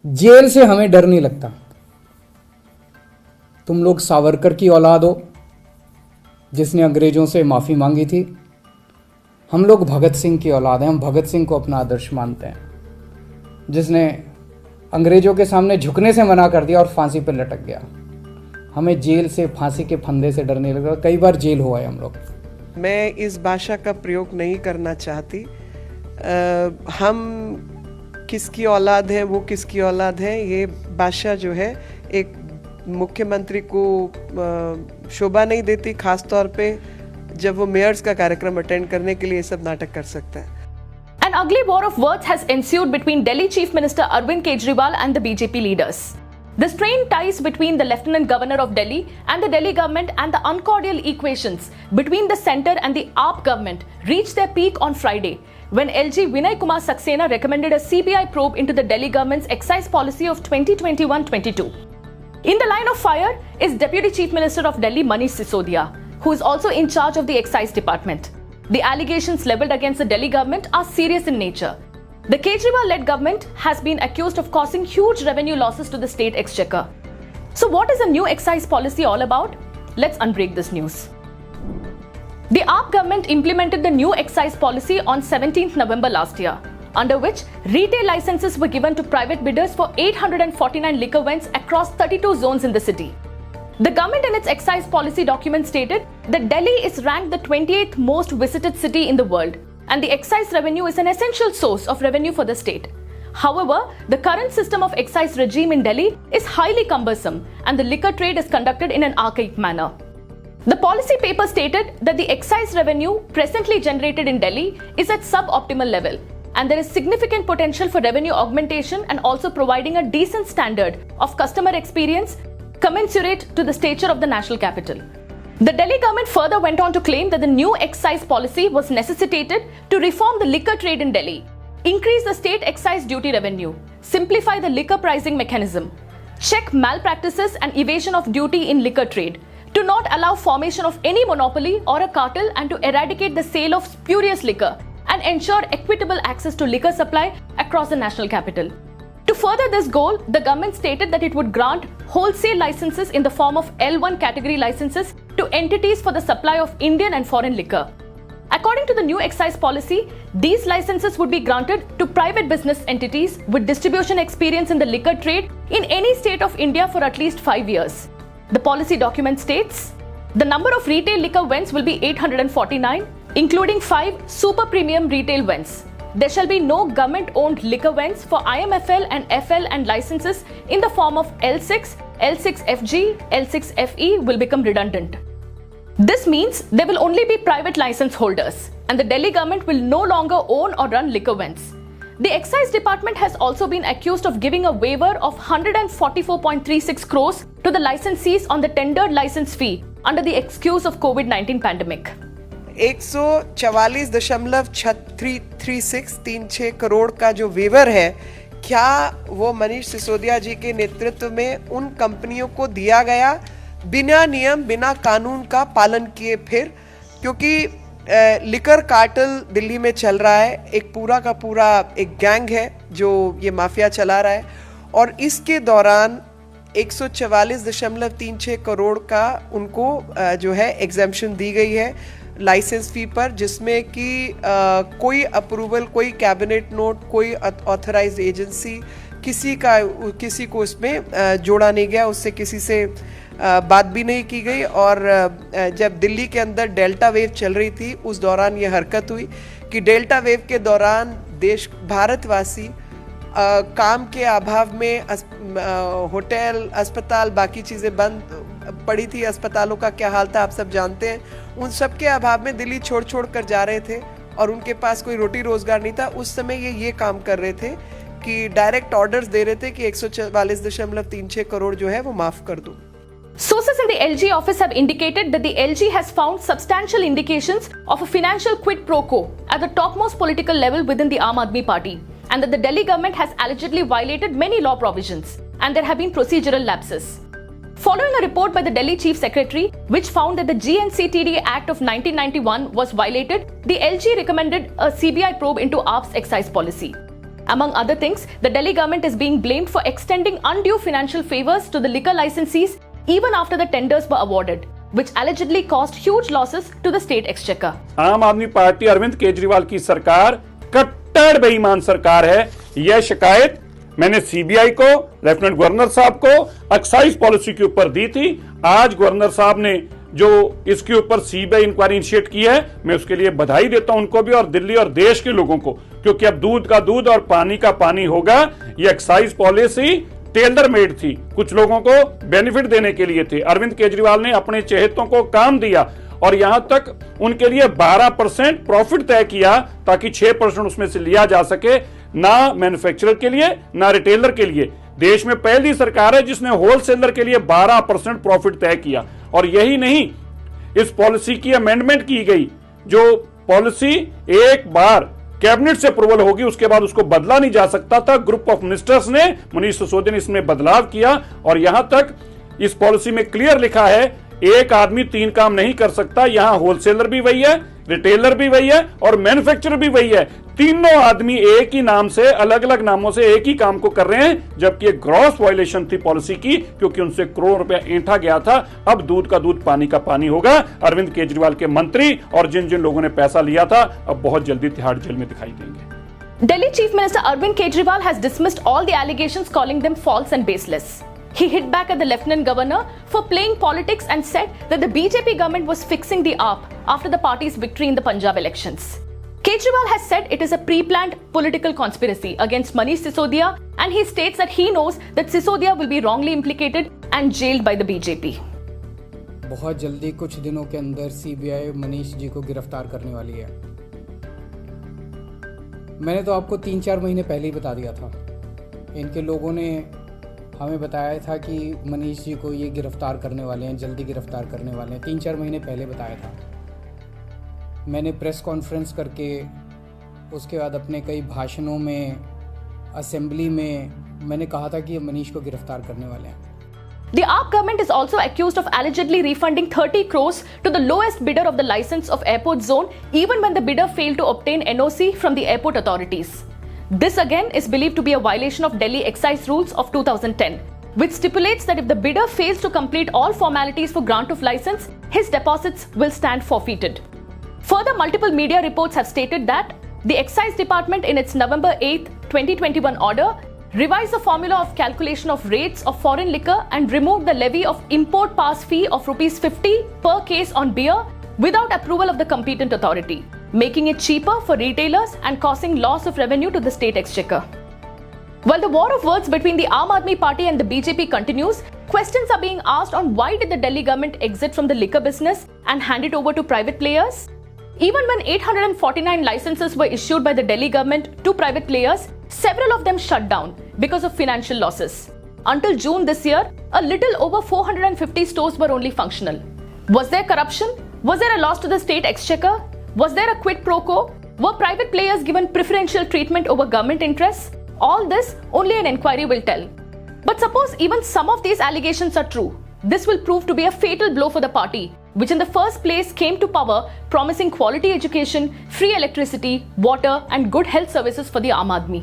Jail से हमें डर नहीं लगता। तुम लोग सावरकर की औलाद हो जिसने अंग्रेजों से माफ़ी मांगी थी। हम लोग भगत सिंह की औलाद हैं। हम भगत सिंह को अपना आदर्श मानते हैं, जिसने अंग्रेजों के सामने झुकने से मना कर दिया और फांसी पर लटक गया। हमें जेल से, फांसी के फंदे से डर नहीं लगता। कई बार जेल हुआ है हम लोग। मैं इस भाषा का प्रयोग नहीं करना चाहती। हम किसकी औलाद है, वो किसकी औलाद है, ये भाषा जो है एक मुख्यमंत्री को शोभा नहीं देती, खास तौर पे जब वो मेयर्स का कार्यक्रम अटेंड करने के लिए ये सब नाटक कर सकता है। An ugly war of words has ensued between Delhi Chief Minister Arvind Kejriwal and the BJP leaders. The strained ties between the Lieutenant Governor of Delhi and the Delhi government and the uncordial equations between the centre and the AAP government reached their peak on Friday when LG Vinay Kumar Saxena recommended a CBI probe into the Delhi government's excise policy of 2021-22. In the line of fire is Deputy Chief Minister of Delhi Manish Sisodia, who is also in charge of the excise department. The allegations levelled against the Delhi government are serious in nature. The Kejriwal-led government has been accused of causing huge revenue losses to the state exchequer. So what is the new excise policy all about? Let's unbreak this news. The AAP government implemented the new excise policy on 17th November last year, under which retail licenses were given to private bidders for 849 liquor vends across 32 zones in the city. The government in its excise policy document stated that Delhi is ranked the 28th most visited city in the world, and the excise revenue is an essential source of revenue for the state. However, the current system of excise regime in Delhi is highly cumbersome and the liquor trade is conducted in an archaic manner. The policy paper stated that the excise revenue presently generated in Delhi is at suboptimal level, and there is significant potential for revenue augmentation and also providing a decent standard of customer experience commensurate to the stature of the national capital. The Delhi government further went on to claim that the new excise policy was necessitated to reform the liquor trade in Delhi, increase the state excise duty revenue, simplify the liquor pricing mechanism, check malpractices and evasion of duty in liquor trade, to not allow formation of any monopoly or a cartel, and to eradicate the sale of spurious liquor and ensure equitable access to liquor supply across the national capital. To further this goal, the government stated that it would grant wholesale licenses in the form of L1 category licenses to entities for the supply of Indian and foreign liquor. According to the new excise policy, these licenses would be granted to private business entities with distribution experience in the liquor trade in any state of India for at least 5 years. The policy document states, the number of retail liquor vends will be 849, including 5 super premium retail vends. There shall be no government-owned liquor vends for IMFL and FL, and licenses in the form of L6, L6FG, L6FE will become redundant. This means there will only be private license holders, and the Delhi government will no longer own or run liquor vends. The excise department has also been accused of giving a waiver of 144.36 crores to the licensees on the tendered license fee under the excuse of COVID-19 pandemic. 144.36 crore का जो waiver है, क्या वो मनीष सिसोदिया जी के नेतृत्व में उन कंपनियों को दिया गया बिना नियम, बिना कानून का पालन किए? फिर क्योंकि लिकर कार्टेल दिल्ली में चल रहा है, एक पूरा का पूरा एक गैंग है जो ये माफिया चला रहा है, और इसके दौरान 144.36 करोड़ का उनको जो है एग्जेम्पशन दी गई है लाइसेंस फी पर, जिसमें कि कोई अप्रूवल, कोई कैबिनेट नोट, कोई ऑथराइज्ड एजेंसी, किसी को इसमें जोड़ा नहीं गया, उससे किसी से बात भी नहीं की गई। और जब दिल्ली के अंदर डेल्टा वेव चल रही थी, उस दौरान ये हरकत हुई कि डेल्टा वेव के दौरान भारतवासी काम के अभाव में होटल, अस्पताल, बाकी चीज़ें बंद पड़ी थी। अस्पतालों का क्या हाल था आप सब जानते हैं। उन सब के अभाव में दिल्ली छोड़ कर जा रहे थे और उनके पास कोई रोटी रोजगार नहीं था। उस समय ये काम कर रहे थे कि डायरेक्ट ऑर्डर्स दे रहे थे कि 144.36 करोड़ जो है वो माफ कर दो। Sources in the LG office have indicated that the LG has found substantial indications of a financial quid pro quo at the topmost political level within the Aam Aadmi Party, and that the Delhi government has allegedly violated many law provisions, and there have been procedural lapses. Following a report by the Delhi Chief Secretary, which found that the GNCTD Act of 1991 was violated, the LG recommended a CBI probe into AAP's excise policy. Among other things, the Delhi government is being blamed for extending undue financial favors to the liquor licensees even after the tenders were awarded, which allegedly caused huge losses to the state exchequer. आम आदमी party Arvind Kejriwal की सरकार कट्टर बेईमान सरकार है। यह शिकायत मैंने सीबीआई को, लेफ्टिनेंट गवर्नर साहब को एक्साइज पॉलिसी के ऊपर दी थी। आज गवर्नर साहब ने जो इसके ऊपर सीबीआई इंक्वायरी इनिशिएट की है, मैं उसके लिए बधाई देता हूं उनको भी और दिल्ली और देश के लोगों को, क्योंकि अब दूध का दूध और पानी का पानी होगा। ये एक्साइज पॉलिसी टेलर मेड थी, कुछ लोगों को बेनिफिट देने के लिए थे। अरविंद केजरीवाल ने अपने चहेतों को काम दिया और यहां तक उनके लिए 12% प्रॉफिट तय किया ताकि 6% उसमें से लिया जा सके, ना मैन्युफैक्चरर के लिए ना रिटेलर के लिए। देश में पहली सरकार है जिसने होलसेलर के लिए 12% प्रॉफिट तय किया। और यही नहीं, इस पॉलिसी की अमेंडमेंट की गई। जो पॉलिसी एक बार कैबिनेट से अप्रूवल होगी उसके बाद उसको बदला नहीं जा सकता था। ग्रुप ऑफ मिनिस्टर्स ने, मनीष सिसोदिया ने इसमें बदलाव किया और यहां तक इस पॉलिसी में क्लियर लिखा है एक आदमी 3 काम नहीं कर सकता। यहां होलसेलर भी वही है, रिटेलर भी वही है और मैन्युफैक्चरर भी वही है। तीनों आदमी एक ही नाम से, अलग अलग नामों से एक ही काम को कर रहे हैं, जबकि एक ग्रॉस वायलेशन थी पॉलिसी की, क्योंकि उनसे करोड़ रुपया ऐंठा गया था। अब दूध का दूध पानी का पानी होगा। अरविंद केजरीवाल के मंत्री और जिन जिन लोगों ने पैसा लिया था अब बहुत जल्दी तिहाड़ जेल में दिखाई देंगे। Delhi Chief Minister Arvind Kejriwal has dismissed all the allegations, calling them false and baseless. He hit back at the Lieutenant Governor for playing politics and said that the BJP government was fixing the AAP after the party's victory in the Punjab elections. Kejriwal has said it is a pre-planned political conspiracy against Manish Sisodia, and he states that he knows that Sisodia will be wrongly implicated and jailed by the BJP. बहुत जल्दी कुछ दिनों के अंदर CBI Manish ji को गिरफ्तार करने वाली है। मैंने तो आपको 3-4 महीने पहले ही बता दिया था। इनके लोगों ने हमें बताया था कि मनीष जी को ये गिरफ्तार करने वाले हैं, जल्दी गिरफ्तार करने वाले हैं। 3-4 महीने पहले बताया था। मैंने प्रेस कॉन्फ्रेंस करके, उसके बाद अपने कई भाषणों में, असेंबली में मैंने कहा था कि ये मनीष को गिरफ्तार करने वाले हैं। The AAP government is also accused of allegedly refunding 30 crores to the lowest bidder of the license of airport zone, even when the bidder failed to obtain NOC from the airport authorities. This again is believed to be a violation of Delhi excise rules of 2010, which stipulates that if the bidder fails to complete all formalities for grant of license, his deposits will stand forfeited. Further, multiple media reports have stated that the excise department in its November 8, 2021 order revised the formula of calculation of rates of foreign liquor and removed the levy of import pass fee of rupees 50 per case on beer without approval of the competent authority, making it cheaper for retailers and causing loss of revenue to the state exchequer. While the war of words between the Aam Aadmi Party and the BJP continues, questions are being asked on why did the Delhi government exit from the liquor business and hand it over to private players? Even when 849 licenses were issued by the Delhi government to private players, several of them shut down because of financial losses. Until June this year, a little over 450 stores were only functional. Was there corruption? Was there a loss to the state exchequer? Was there a quid pro quo? Were private players given preferential treatment over government interests? All this only an inquiry will tell. But suppose even some of these allegations are true. This will prove to be a fatal blow for the party, which in the first place came to power promising quality education, free electricity, water and good health services for the Aam Aadmi.